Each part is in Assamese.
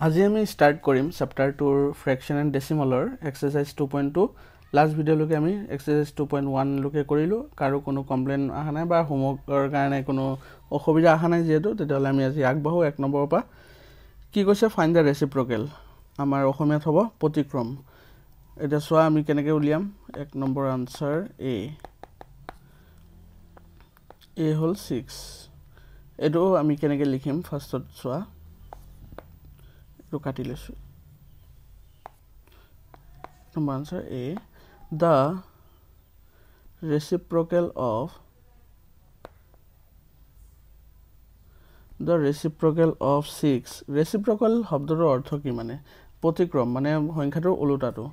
আজি আমি স্টাৰ্ট কৰিম চ্যাপ্টাৰ 2 ফ্ৰ্যাকশন এন্ড ডেসিমালৰ এক্সাৰসাইজ 2.2 লাস্ট ভিডিওলৈকে আমি এক্সাৰসাইজ 2.1 লৈকে কৰিলো কাৰো কোনো কমপ্লেইন আহা নাই বা হোমৱৰ্কৰ কাৰণে কোনো অসুবিধা আহা নাই যেহেতু তেতিয়াহ'লে আমি আজি আগবাঢ়ো এক নম্বৰৰ পৰা কি কৈছে ফাইন্ড দ্য ৰেচিপ্ৰকেল আমাৰ অসমীয়াত হ'ব প্ৰতিক্ৰম এটা চোৱা আমি কেনেকৈ উলিয়াম এক নম্বৰ আনসাৰ এ হল 6 এটো আমি কেনেকৈ লিখিম ফাৰ্ষ্টত চোৱা to লৈছো number answer A the reciprocal of 6 reciprocal শব্দৰ অৰ্থ কি মানে প্ৰতিক্ৰম মানে সংখ্যাটোৰ ওলোটাটো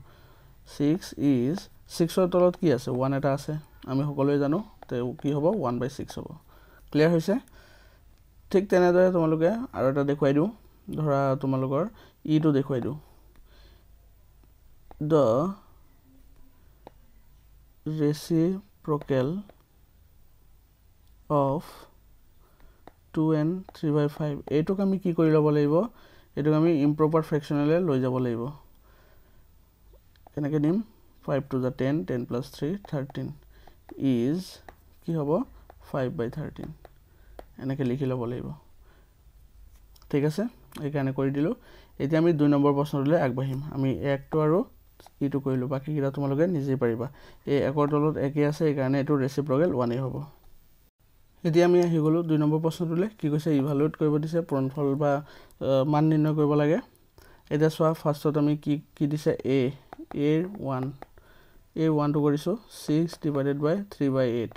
6 is 6 ৰ তলত কি আছে 1 এটা আছে আমি সকলোৱে জানো তে কি হ'ব 1/6 হ'ব ক্লিয়াৰ হৈছে ঠিক তেনেদৰে তোমালোকে আৰু এটা দেখুৱাই দিও ধৰা তোমালোকৰ ই টো দেখুৱাই দিও the reciprocal of 2 and 3/5 এটোক আমি কি কৰি ল'ব লাগিব এটোক আমি ইম্প্ৰপাৰ ফ্ৰেকশনলে লৈ যাব লাগিব কেনেকৈ দিম 5 to the 10 10 plus 3 13 is কি হ'ব 5/13 এনেকৈ লিখি ল'ব লাগিব ঠিক আছে এই কাৰণে কৰি দিলো এতিয়া আমি 2 নম্বৰ প্ৰশ্নলৈ আগবাঢ়িম আমি 1 টো আৰু ইটো কৰিলো বাকি কিটা তোমালোকে নিজে পাৰিবা এই একৰ তলত একে আছে এই কাৰণে এটো ৰেচিপ্ৰকেল 1 হ'ব এতিয়া আমি আহি গলো 2 নম্বৰ প্ৰশ্নটোলৈ কি কৈছে ইভালুয়েট কৰিব দিছে পূৰণফল বা মান নিৰ্ণয় কৰিব লাগে এটা চোৱা ফাৰ্ষ্টত আমি কি দিছে a 1 টো কৰিছো 6 divided by 3/8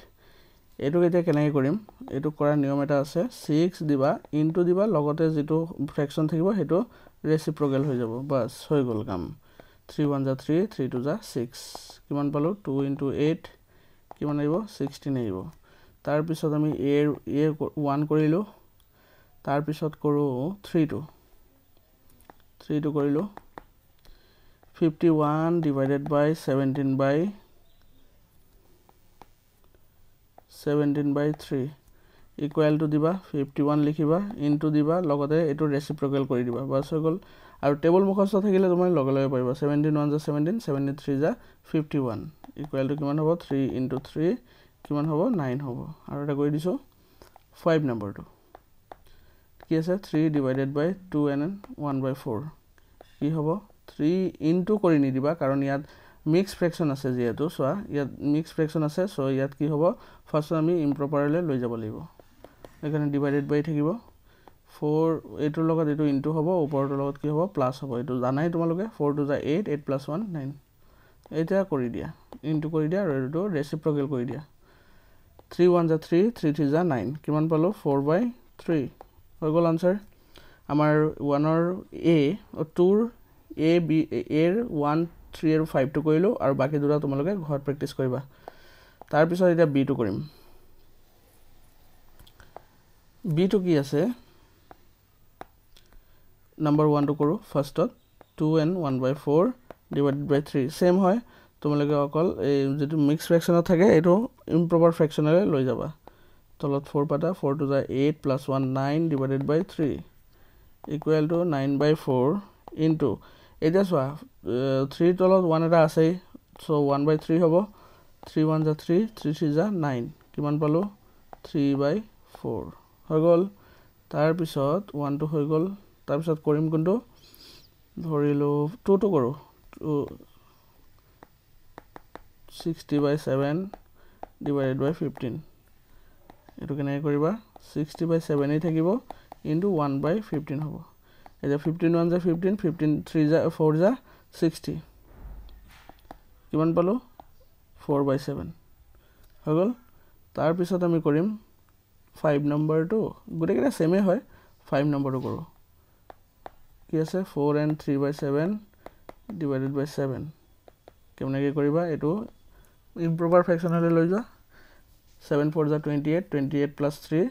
এটো এতিয়া কেনেকৈ কৰিম এটো কৰা নিয়ম এটা আছে 6 দিবা ইনটু দিবা লগতে যেটো ফ্ৰ্যাকশন থাকিব হেটো ৰেচিপ্ৰকেল হৈ যাব বাস হৈ গল কাম 3 1 * 3 3 2 * 6 কিমান পালো 2 * 8 কিমান আহিব 16 আহিব তাৰ পিছত আমি a 1 কৰিলো তাৰ পিছত কৰো 3 টো কৰিলো 51 divided by 17/3 equal to দিবা 51 লিখিবা into দিবা লগতে এটো ৰেচিপ্ৰকেল কৰি দিবা বাস হৈ গল আৰু টেবল মুখস্থ থাকিলে তুমি লগে লগে পাৰিবা 17 1 * 17 73 * 51 equal to কিমান হ'ব 3 into 3 কিমান হ'ব 9 হ'ব আৰু এটা কৰি দিছো 5 নম্বৰটো কি আছে 3 divided by 2 and 1/4 কি হ'ব 3 into কৰি নি দিবা কাৰণ ইয়াত মিক্স ফ্ৰ্যাকশন আছে যেহেতু সোয়া ইয়াত মিক্স ফ্ৰ্যাকশন আছে সো ইয়াত কি হ'ব ফাৰ্স্ট আমি ইম্প্ৰপাৰলি লৈ যাব লাগিব এখানে ডিভাইডেড বাই থাকিব 4 এটোৰ লগত এটো ইনটু হ'ব ওপৰটোৰ লগত কি হ'ব প্লাস হ'ব এটো জানাই তোমালোকে 4 to the 8 8 plus 1 9 এটা কৰি দিয়া ইনটু কৰি দিয়া আৰু এটো ৰেচিপ্ৰকেল কৰি দিয়া 3 1 * 3 3 3 * 9 কিমান পালো 4/3 হৈ গল আনসাৰ আমাৰ 1 ৰ a ও 2 ৰ a b এৰ 1 3 আৰু 5 টো কৰিলো আৰু বাকি দুটা তোমালোকে ঘৰত প্ৰেক্টিস কৰিবা তাৰ পিছত এটা b টো কৰিম b টো কি আছে নম্বৰ 1 টো কৰো ফাৰ্ষ্টত 2 and 1/4 divided by 3 সেম হয় তোমালোকে অকল এই যেটো মিক্স ফ্ৰ্যাকশনত থাকে এটো ইম্প্ৰপাৰ ফ্ৰ্যাকশনলে লৈ যাবা তলত 4 পাতা 4 to the 8 plus 1 9 divided by 3 equal to 9/4 into এটা চোৱা 3 তলত 1 এটা আছে সো 1/3 হ'ব 3 1 * 3 3 3 * 9 কিমান পালো 3/4 হৈ গল তাৰ পিছত 1 টো হৈ গল তাৰ পিছত কৰিম কোনটো ধৰিলো 2 টো কৰো 60/7 divided by 15 এটো কেনে কৰিবা 60/7 এই থাকিব into 1/15 হ'ব এটা 15 1 * 15 15 3 * 4 * 60 কিমান পালো 4/7 হৈ গল তাৰ পিছত আমি কৰিম 5 নম্বৰটো গুটেকেটা সেমে হয় 5 নম্বৰটো কৰো কি আছে 4 and 3/7 divided by 7 কেমনেকে কৰিবা এটো ইম্প্ৰপাৰ ফ্ৰ্যাকশনলে লৈ যোৱা 7 4 * 28 28 plus 3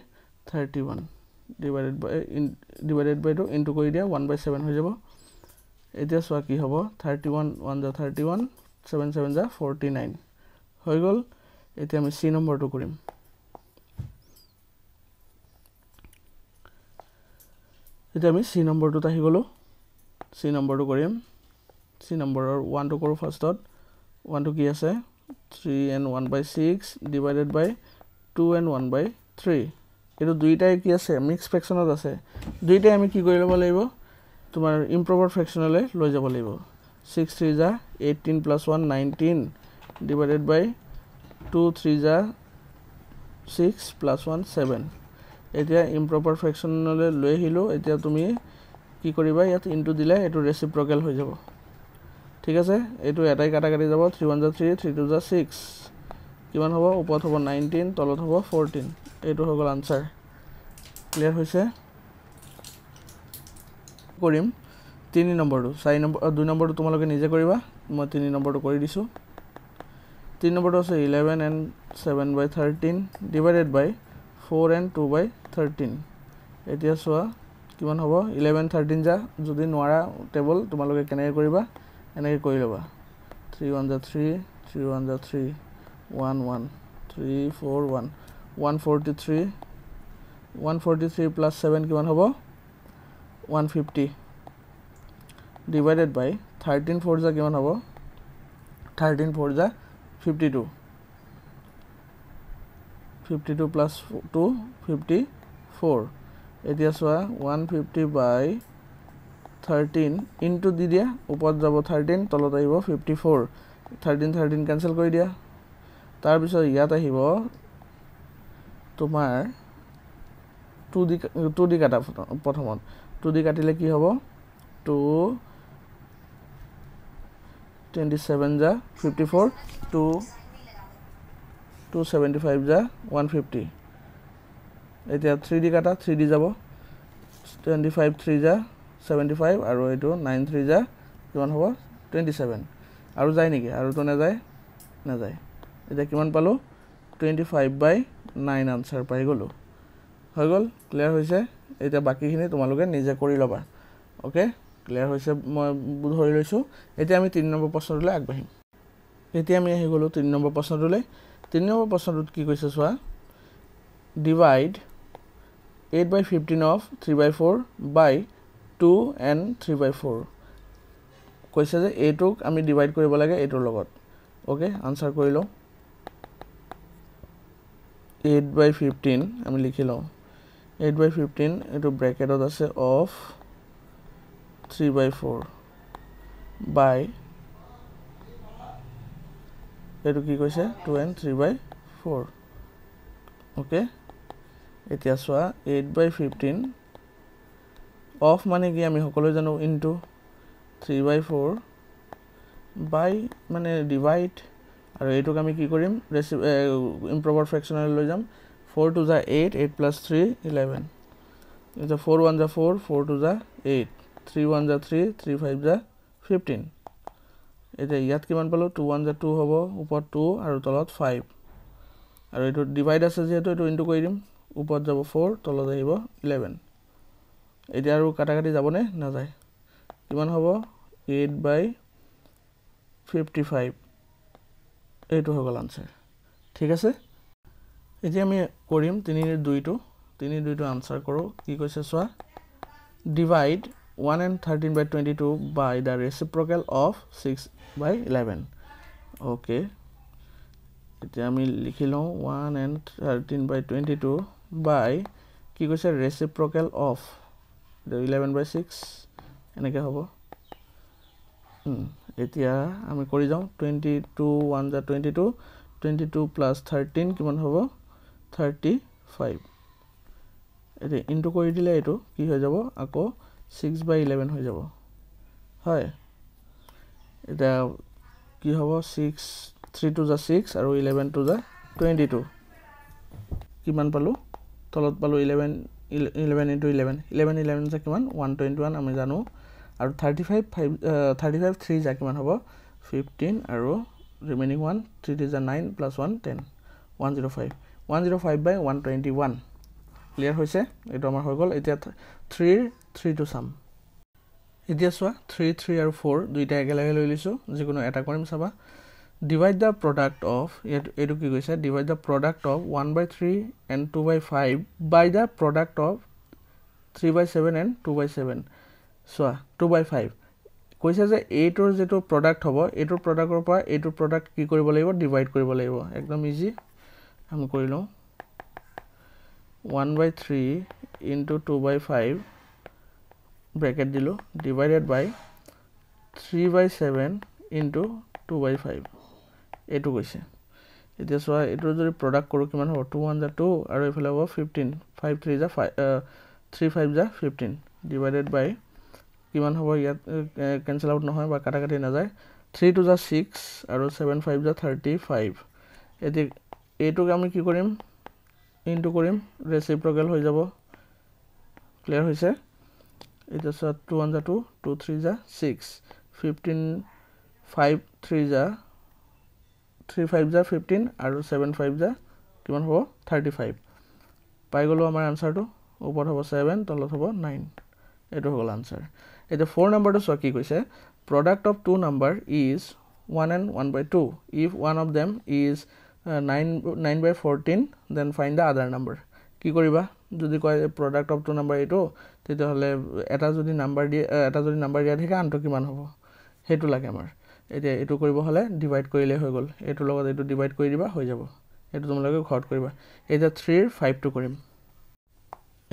31 divided by to into কৰি দিয়া 1/7 হৈ যাব এতিয়া সোয়া কি হ'ব 31 1 * 31 7 7 * 49 হৈ গল এতিয়া আমি c নম্বৰটো কৰিম এতিয়া আমি সি নম্বৰটোত আহি গলো C number to কৰিম C number 1 to কৰো ফাৰ্স্টত 1 to কি আছে 3n 1/6 divided by 2n 1/3 এটো দুইটাই কি আছে মিক্স ফ্ৰেকশনত আছে দুইটাই আমি কি কৰি লব লাগিব তোমাৰ ইম্প্ৰপাৰ ফ্ৰেকশনলে লৈ যাব লাগিব 6 3 যা 18 + 1 19 divided by 2 3 যা 6 + 1 7 এতিয়া ইম্প্ৰপাৰ ফ্ৰেকশনলে লৈ আহিলো এতিয়া তুমি কি কৰিবা ইয়াত ইনটু দিলে এটো ৰেচিপ্ৰকেল হৈ যাব ঠিক আছে এটো এটাই কাটা কাটি যাব 3 1 যা 3 3 2 যা 6 কিমান হ'ব ওপৰত হ'ব 19 তলত হ'ব 14 এটো হৈ গল আনসার ক্লিয়াৰ হৈছে কৰিম 3 নম্বৰটো 4 নম্বৰ 2 নম্বৰটো তোমালোকে নিজে কৰিবা মই 3 নম্বৰটো কৰি দিছো 3 নম্বৰটো আছে 11 and 7/13 divided by 4 and 2/13 এতিয়া সোয়া কিমান হ'ব 11 13 যা যদি নোৱাৰা টেবল তোমালোকে কেনেকৈ কৰিবা এনেকৈ কৰি লবা 3 1 যা 3 3 1 যা 3 1 1 3 4 1 143 143 plus 7 কিমান হ'ব 150 divided by 13 4 যা কিমান হ'ব 13 4 যা 52 52 plus 2 54 এতিয়া সোয়া 150 by 13 into দি দিয়া ওপৰত যাব 13 তলত আহিব 54 13 13 ক্যান্সেল কৰি দিয়া তাৰ পিছত ইয়াত আহিব তোমাৰ 2 দি কাটা প্ৰথমত 2 দি কাটিলে কি হ'ব 2 27 যা 54 2 275 যা 150 এতিয়া 3 দি কাটা 3 দি যাব 25 3 যা 75 আৰু এটো 9 3 যা কিমান হ'ব 27 আৰু যায় নেকি আৰু তো না যায় এতিয়া কিমান পালো 25/9 আনসাৰ পাই গলো হৈ গল ক্লিয়াৰ হৈছে এটা বাকিখিনি তোমালোকে নিজে কৰি লবা ওকে ক্লিয়াৰ হৈছে মই ধৰি লৈছো এতিয়া আমি 3 নম্বৰ প্ৰশ্নটোলৈ আগবাঢ়িম এতিয়া আমি আহি গলো 3 নম্বৰ প্ৰশ্নটোলৈ 3 নম্বৰ প্ৰশ্নটোত কি কৈছে চোৱা ডিভাইড 8/15 of 3/4 by 2 and 3/4 কৈছে যে এটোক আমি ডিভাইড কৰিব লাগে এটোৰ লগত ওকে আনসাৰ কৰি লও 8/15 আমি লিখি লও 8/15 এটো ব্র্যাকেটত আছে of 3/4 by এটো কি কৈছে 2 and 3/4 ওকে এতিয়া সোয়া 8/15 of মানে কি আমি সকলো জানো into 3/4 by মানে ডিভাইড আৰু এটোক আমি কি কৰিম ইম্প্ৰপাৰ ফ্ৰেকশনাল লৈ যাম 4 2 যা 8 8 plus 3 11 এটা 4 1 যা 4 4 2 যা 8 3 1 যা 3 3 5 যা 15 এটা ইয়াত কিমান পালো 2 1 যা 2 হ'ব ওপৰত 2 আৰু তলত 5 আৰু এটো ডিভাইড আছে যেহেতু এটো ইনটু কৰি দিম ওপৰত যাব 4 তলত আহিব 11 এটা আৰু কাটা কাটি যাব নে না যায় কিমান হ'ব 8/55 এইটো হৈ গল আনসার ঠিক আছে এতিয়া আমি কৰিম 3 2 টো আনসাৰ কৰো কি কৈছে সোয়া divide 1 and 13/22 by the reciprocal of 6/11 okay এতিয়া আমি লিখি লও 1 and 13/22 by কি কৈছে reciprocal of 11/6 এনেকে হ'ব এতিয়া আমি কৰি যাও 22 1 যা 22 22 plus 13 কিমান হ'ব 35 এতে ইনটু কৰি দিলে এটো কি হৈ যাব আকৌ 6/11 হৈ যাব হয় এটা কি হ'ব 6 3 2 যা 6 আৰু 11 2 যা 22 কিমান পালো তলত পালো 11 into 11 11 11 যা কিমান 121 আমি জানো আৰু 35 3 যা কিমান হ'ব 15 আৰু ৰিমেইনিং 1 3 যা 9 plus 1 10 105/121 ক্লিয়াৰ হৈছে এটো আমাৰ হৈ গল এতিয়া 3 to sum এতিয়া সোয়া 3 3 আৰু 4 দুইটা একেলগে লৈ লিছো যিকোনো এটা কৰিম চাবা divide the product of এটো কি কৈছে divide the product of 1/3 and 2/5 by the product of 3/7 and 2/7 সোয়া 2/5 কৈছে যে এইটোৰ যেটো প্ৰডাক্ট হ'ব এইটোৰ প্ৰডাক্টৰ পৰা এইটোৰ প্ৰডাক্ট কি কৰিব লাগিব ডিভাইড কৰিব লাগিব একদম ইজি আমি কৰি লওঁ 1/3 into 2/5 bracket দিলো divided by 3/7 into 2/5 এটো কৈছে এতিয়া সোয়া এটোৰ যদি প্ৰডাক্ট কৰো কিমান হ'ব 2 1 2 আৰু এফালে হ'ব 15 5 3 3 5 15 divided by কিমান হ'ব ইয়াত ক্যান্সেল আউট নহয় বা কাটা কাটি না যায় 3 2 6 আৰু 7 5 35 এতি এটোক আমি কি কৰিম ইনটু কৰিম ৰেসিপ্ৰোকেল হৈ যাব ক্লিয়াৰ হৈছে এটা সো 2 1 2 2 3 6 15 5 3 3 5 15 আৰু 7 5 কিমান হ'ব 35 পাই গলো আমাৰ আনসাৰটো ওপৰত হ'ব 7 তলত হ'ব 9 এটো হ'ল আনসাৰ এটা 4 নম্বৰটো সো কি কৈছে product of two number is 1 and 1/2 if one of them is 9/14 then find the other number কি কৰিবা যদি কয় product of two number এটো তেতে হলে এটা যদি নাম্বার দিয়া থাকে আনটো কিমান হ'ব হেতু লাগে আমাৰ এতিয়া এটো কৰিব হলে ডিভাইড কৰিলে হৈ গল এটো লগত এটো ডিভাইড কৰি দিবা হৈ যাব এটো তোমালোকে ঘৰত কৰিবা এটা 3 5 2 কৰিম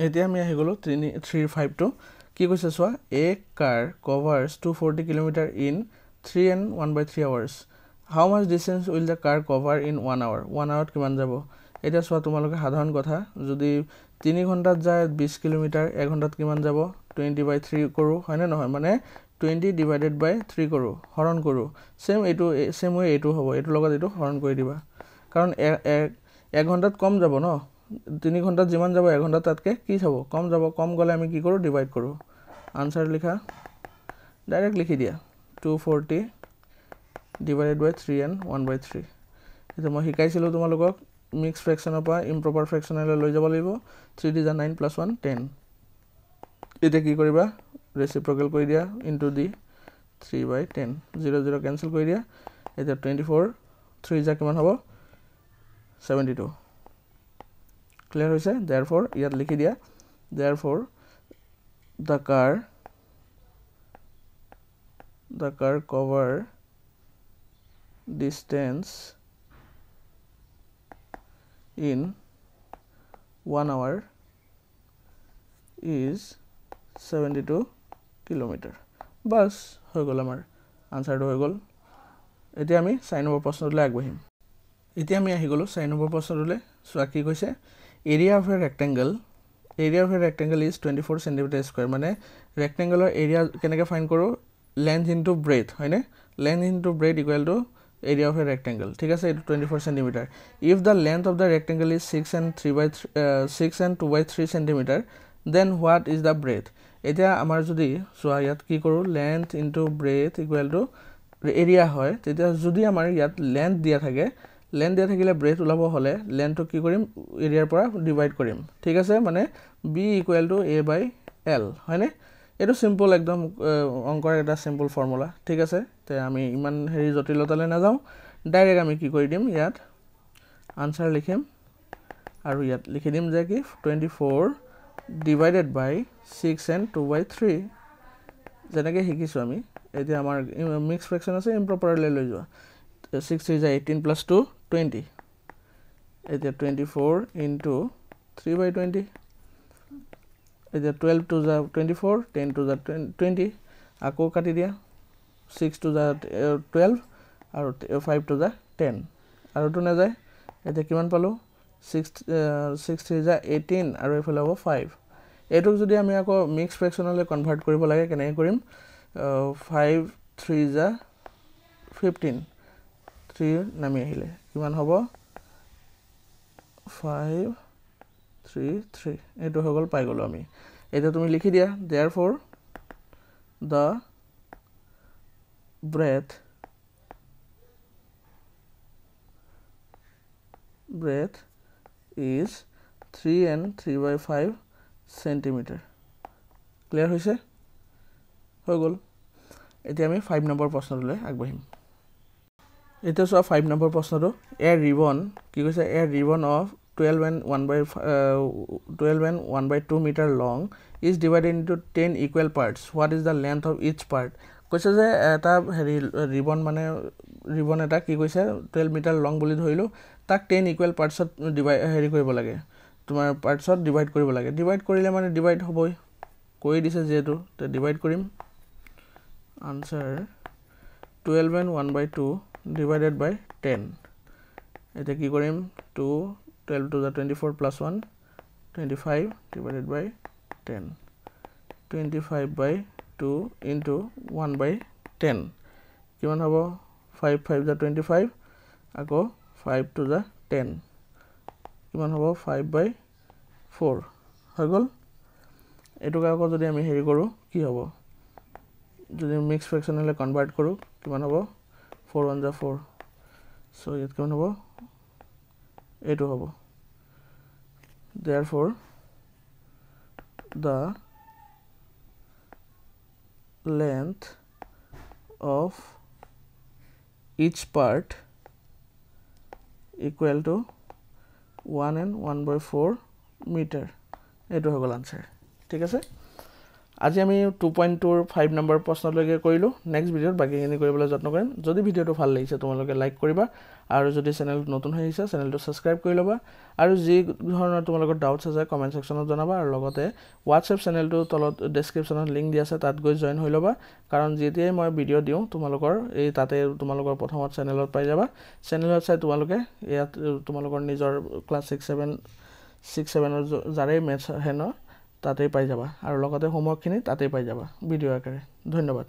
এতিয়া আমি আহি গলো 3 5 2 কি কৈছে সোয়া a car covers 240 km in 3 and 1/3 hours how much distance will the car cover in 1 hour 1 hour কিমান যাব এটা সোয়া তোমালোকে সাধাৰণ কথা যদি 3 ঘন্টাত যায় 20 km 1 ঘন্টাত কিমান যাব 20/3 কৰো হয় না নহয় মানে 20 divided by 3 কৰো হৰণ কৰো সেম ওয়ে এটো হ'ব এটো লগত এটো হৰণ কৰি দিবা কাৰণ 1 ঘন্টাত কম যাব ন 3 ঘন্টাত যিমান যাব 1 ঘন্টা তাতকে কি যাব কম যাব কম গলে আমি কি কৰো ডিভাইড কৰো आंसर लिखा डायरेक्ट लिखि दिया 240 divided by 3 and 1/3 এটা মই শিকাইছিলো তোমালোকক মিক্স ফ্ৰেকশনৰ পৰা ইম্প্ৰপাৰ ফ্ৰেকশনলৈ লৈ যাব লাগিব 3 * 9 + 1 10 এটা কি কৰিবা ৰেসিপ্ৰোকেল কৰি দিয়া ইনটু দি 3/10 0 0 ক্যান্সেল কৰি দিয়া এটা 24 3 কিমান হ'ব 72 ক্লিয়াৰ হৈছে therefore ইয়াত লিখি দিয়া therefore the car cover distance in 1 hour is 72 kilometer bas হৈ গল আমাৰ আনসাৰটো হৈ গল এতিয়া আমি 6 নম্বৰ প্ৰশ্নলৈ আগবাঢ়িম এতিয়া আমি আহি গলো 6 নম্বৰ প্ৰশ্নলৈ সোয়া কি কৈছে area of a rectangle is 24 cm square মানে rectangular area কেনেকৈ ফাইন্ড কৰো length into breadth হয়নে length into breadth equal to area of a rectangle ঠিক আছে এটো 24 cm if the length of the rectangle is 6 and 2/3 cm then what is the breadth এটা আমাৰ যদি সোয়া ইয়াত কি কৰো length into breadth equal to area হয় তেতিয়া যদি আমাৰ ইয়াত length দিয়া থাকে লেন্থ দিয়া থাকিলে ব্ৰেথ উলাব হলে লেন্থটো কি কৰিম এৰিয়াৰ পৰা ডিভাইড কৰিম ঠিক আছে মানে b = a/l হয়নে এটো সিম্পল একদম অংকৰ এটা সিম্পল ফৰ্মুলা ঠিক আছে তে আমি ইমান হেৰি জটিলতালে না যাও ডাইৰেক্ট আমি কি কৰি দিম ইয়াত আনসাৰ লিখিম আৰু ইয়াত লিখি দিম যে কি 24 divided by 6 and 2/3 যেনেকৈ শিকিছো আমি এতিয়া আমাৰ মিক্স ফ্ৰেকশন আছে ইম্প্ৰপাৰলি লৈ যোৱা 6 3 18 + 2 20 এটা 24 into 3/20 এটা 12 to 24 10 to 20 আকৌ কাটি দিয়া 6 to 12 আৰু 5 to 10 আৰু তো না যায় এটা কিমান পালো 6 3 18 আৰু এফালে হ'ব 5 এটোক যদি আমি আকৌ মিক্স ফ্ৰেকশনলৈ কনভাৰ্ট কৰিব লাগে কেনে কৰিম 5 3 15 3 নামি আহিলে কিমান হ'ব 5 3 3 এটো হৈ গল পাই গলো আমি এটা তুমি লিখি দিয়া therefore the breadth is 3 and 3/5 centimeter clear হৈছে হৈ গল এতিয়া আমি 5 নম্বৰ প্ৰশ্নলৈ আগবাঢ়িম এটা সো 5 নম্বৰ প্ৰশ্নটো a ribbon কি কৈছে a ribbon of 12 and 1/2 meter long is divided into 10 equal parts what is the length of each part কৈছে যে এটা হেৰি ৰিবন মানে ৰিবন এটা কি কৈছে 12 মিটাৰ লং বুলি ধৰিলোঁ, তাক 10 ইকুৱেল পাৰ্টছত হেৰি কৰিব লাগে, তোমাৰ পাৰ্টছত ডিভাইড কৰিব লাগে। ডিভাইড কৰিলে মানে ডিভাইড হ'বই, কৰি দিছে যিহেতু, তো ডিভাইড কৰিম। আনচাৰ 12 and 1/2 ডিভাইডেড বাই 10। এতিয়া কি কৰিম 2 12 to the 24 plus 1 25 divided by 10 25/2 into 1/10 কিমান হ'ব 5 5 the 25 আকৌ 5 to the 10 কিমান হ'ব 5/4 হৈ গ'ল। এটুকা আকৌ যদি আমি হেৰি কৰোঁ কি হ'ব, যদি মিক্স ফ্ৰেকশ্যনলৈ কনভাৰ্ট কৰোঁ কিমান হ'ব 4 1 the 4, চ' ইয়াত কিমান হ'ব এইটো হ'ব। Therefore the length of each part equal to 1 and 1/4 meter, এইটো হৈ গ'ল আনচাৰ। ঠিক আছে, আজি আমি 2.2 5 নম্বৰ প্ৰশ্নলৈকে কৰিলোঁ। নেক্সট ভিডিঅ'ত বাকীখিনি কৰিবলৈ যত্ন কৰিম। যদি ভিডিঅ'টো ভাল লাগিছে তোমালোকে লাইক কৰিবা, আৰু যদি চেনেলটো নতুন হৈ আহিছে চেনেলটো ছাবস্ক্ৰাইব কৰি ল'বা, আৰু যি ধৰণৰ তোমালোকৰ ডাউটছ আছে কমেণ্ট ছেকশ্যনত জনাবা, আৰু লগতে হোৱাটছএপ চেনেলটো তলত ডেছক্ৰিপশ্যনত লিংক দি আছে, তাত গৈ জইন হৈ ল'বা, কাৰণ যেতিয়াই মই ভিডিঅ' দিওঁ তোমালোকৰ তাতে তোমালোকৰ প্ৰথমত চেনেলত পাই যাবা। চেনেলত চাই তোমালোকে ইয়াত তোমালোকৰ নিজৰ ক্লাছ 6-7ৰ যাৰেই মেথছ আহে ন তাতেই পাই যাবা, আৰু লগতে হোমৱৰ্কখিনি তাতেই পাই যাবা ভিডিঅ' আকাৰে। ধন্যবাদ।